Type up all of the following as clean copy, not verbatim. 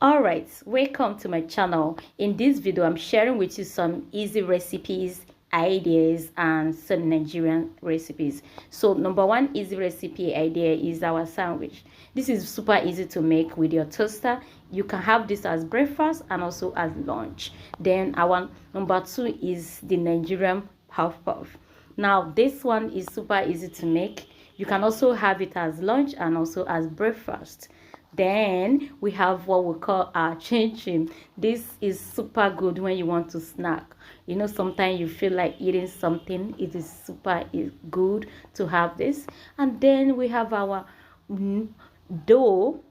All right, welcome to my channel. In this video I'm sharing with you some easy recipes, ideas, and some Nigerian recipes. So number one easy recipe idea is our sandwich. This is super easy to make with your toaster. You can have this as breakfast and also as lunch. Then our number two is the Nigerian puff puff. Now this one is super easy to make. You can also have it as lunch and also as breakfast. Then we have what we call our chin chin. This is super good when you want to snack. You know, sometimes you feel like eating something. It is super good to have this. And then we have our dough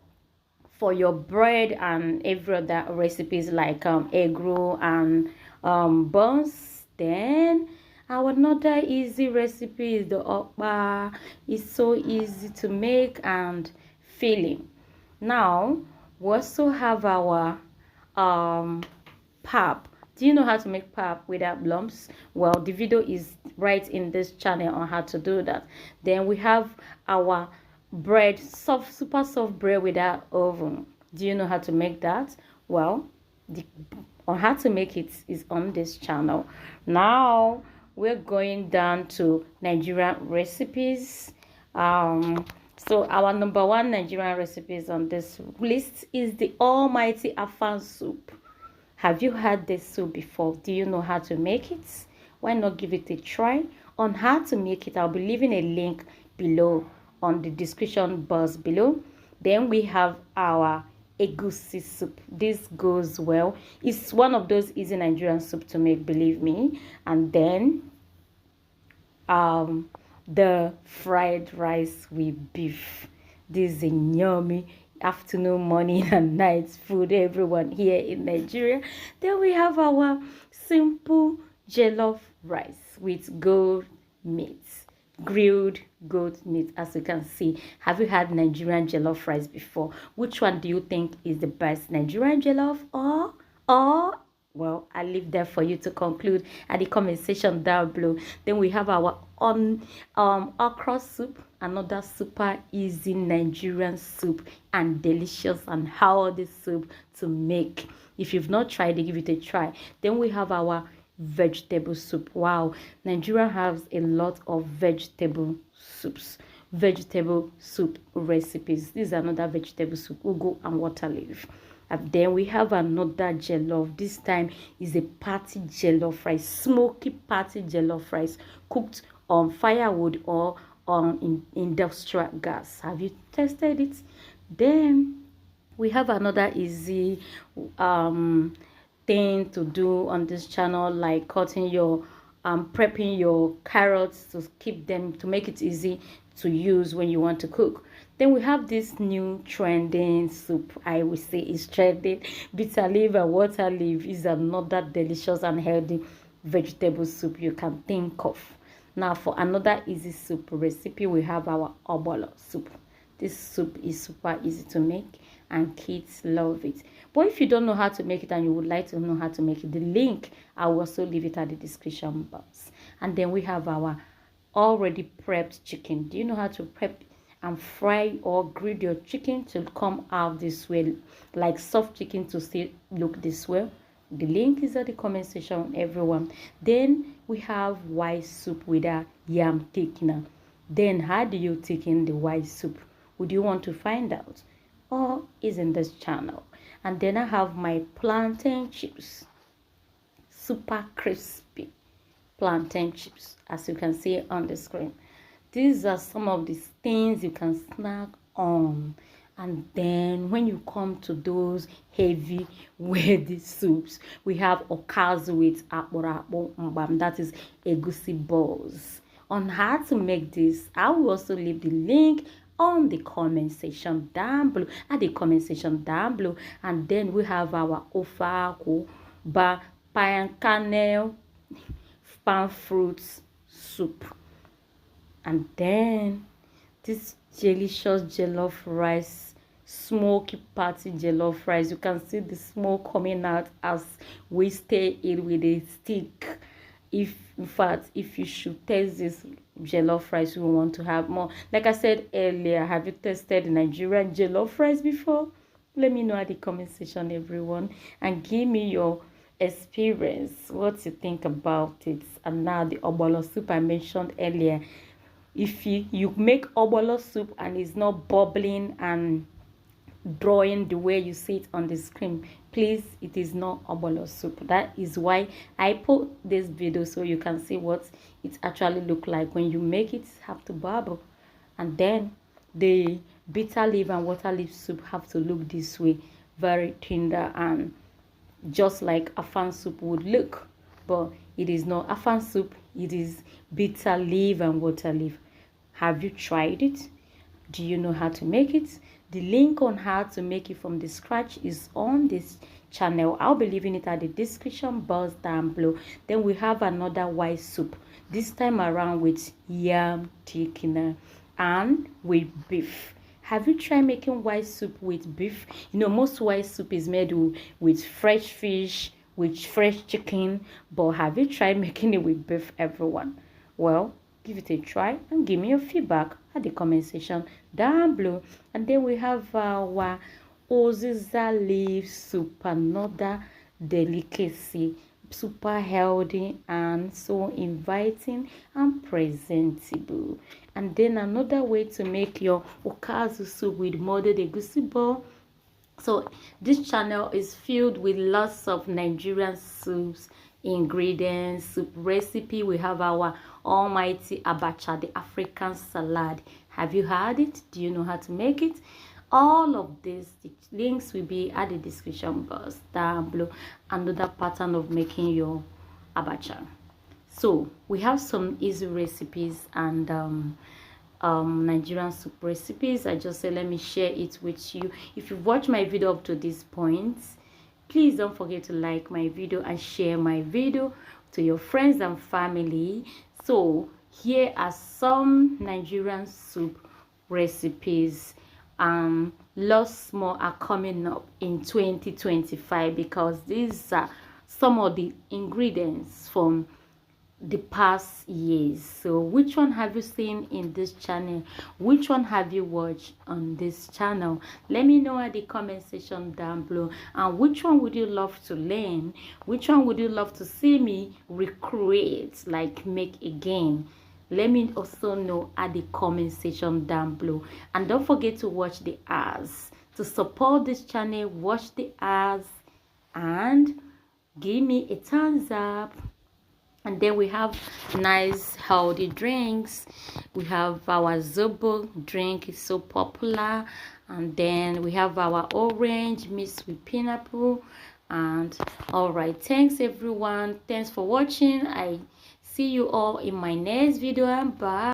for your bread and every other recipes like egg roll and buns. Then our another easy recipe is the okpa. It's so easy to make and filling. Now we also have our pap. Do you know how to make pap without lumps? Well, the video is right in this channel on how to do that. Then we have our bread, super soft bread without oven. Do you know how to make that? Well, on how to make it is on this channel. Now we're going down to Nigerian recipes. So our number one Nigerian recipes on this list is the almighty afang soup. Have you had this soup before? Do you know how to make it? Why not give it a try? On how to make it, I'll be leaving a link below on the description box below. Then we have our egusi soup. This goes well. It's one of those easy Nigerian soup to make, believe me. And then the fried rice with beef. This is a yummy afternoon, morning, and night food, everyone here in Nigeria. Then we have our simple jollof rice with goat meat, grilled goat meat. As you can see, have you had Nigerian jollof rice before? Which one do you think is the best, Nigerian jollof or well, I leave there for you to conclude at the comment section down below. Then we have our okra soup, another super easy Nigerian soup and delicious and healthy soup to make. If you've not tried it, give it a try. Then we have our vegetable soup. Wow, Nigeria has a lot of vegetable soups, vegetable soup recipes. This is another vegetable soup, ugu and water leaf. And then we have another jollof. This time is a party jollof rice, smoky party jollof rice cooked on firewood or on industrial gas. Have you tested it? Then we have another easy thing to do on this channel, like cutting your prepping your carrots to keep them, to make it easy to use when you want to cook. Then we have this new trending soup. I will say is trending. Bitter leaf and water leaf is another delicious and healthy vegetable soup you can think of. Now for another easy soup recipe, we have our obolo soup. This soup is super easy to make and kids love it. But if you don't know how to make it and you would like to know how to make it, the link I will also leave it at the description box. And then we have our already prepped chicken. Do you know how to prep and fry or grill your chicken to come out this way, like soft chicken to still look this way? The link is at the comment section, everyone. Then we have white soup with a yam thickener. Then how do you thicken the white soup? Would you want to find out? Or is in this channel. And then I have my plantain chips, super crispy plantain chips, as you can see on the screen. These are some of the things you can snack on. And then when you come to those heavy weighty soups, we have okazu with akporakpo mbam, that is egusi balls. On how to make this, I will also leave the link on the comment section down below, at the comment section down below. And then we have our ofaku ba payankane pan fruits soup. And then this delicious jollof rice, smoky party jollof rice. You can see the smoke coming out as we stir it with a stick. In fact, if you should taste this jollof rice, you want to have more. Like I said earlier, have you tasted Nigerian jollof rice before? Let me know at the comment section, everyone, and give me your experience, what you think about it. And now the obolo soup I mentioned earlier, if you make obolo soup and it's not bubbling and drawing the way you see it on the screen, please, it is not obolo soup. That is why I put this video, so you can see what it actually look like when you make it. Have to bubble, and then the bitter leaf and water leaf soup have to look this way, very tender and just like afang soup would look. But it is not afang soup, it is bitter leaf and water leaf. Have you tried it? Do you know how to make it? The link on how to make it from the scratch is on this channel. I'll be leaving it at the description box down below. Then we have another white soup, this time around with yam thickener and with beef. Have you tried making white soup with beef? You know, most white soup is made with fresh fish, with fresh chicken, but have you tried making it with beef, everyone? Well, give it a try and give me your feedback at the comment section down below. And then we have our oziza leaf soup, another delicacy, super healthy and so inviting and presentable. And then another way to make your okazu soup with molded egusi ball. So this channel is filled with lots of Nigerian soups, ingredients, soup recipe. We have our almighty abacha, the African salad. Have you heard it? Do you know how to make it? All of these, the links will be at the description box down below. Another pattern of making your abacha. So we have some easy recipes and Nigerian soup recipes. I just say let me share it with you. If you've watched my video up to this point, please don't forget to like my video and share my video to your friends and family. So here are some Nigerian soup recipes. Lots more are coming up in 2025 because these are some of the ingredients from the past years. So which one have you seen in this channel? Which one have you watched on this channel? Let me know at the comment section down below. And which one would you love to learn? Which one would you love to see me recreate, like make again? Let me also know at the comment section down below. And don't forget to watch the ads. To support this channel, watch the ads and give me a thumbs up. And then we have nice healthy drinks. We have our zobo drink, is so popular. And then we have our orange mixed with pineapple. And all right, thanks everyone, thanks for watching. I see you all in my next video, and bye.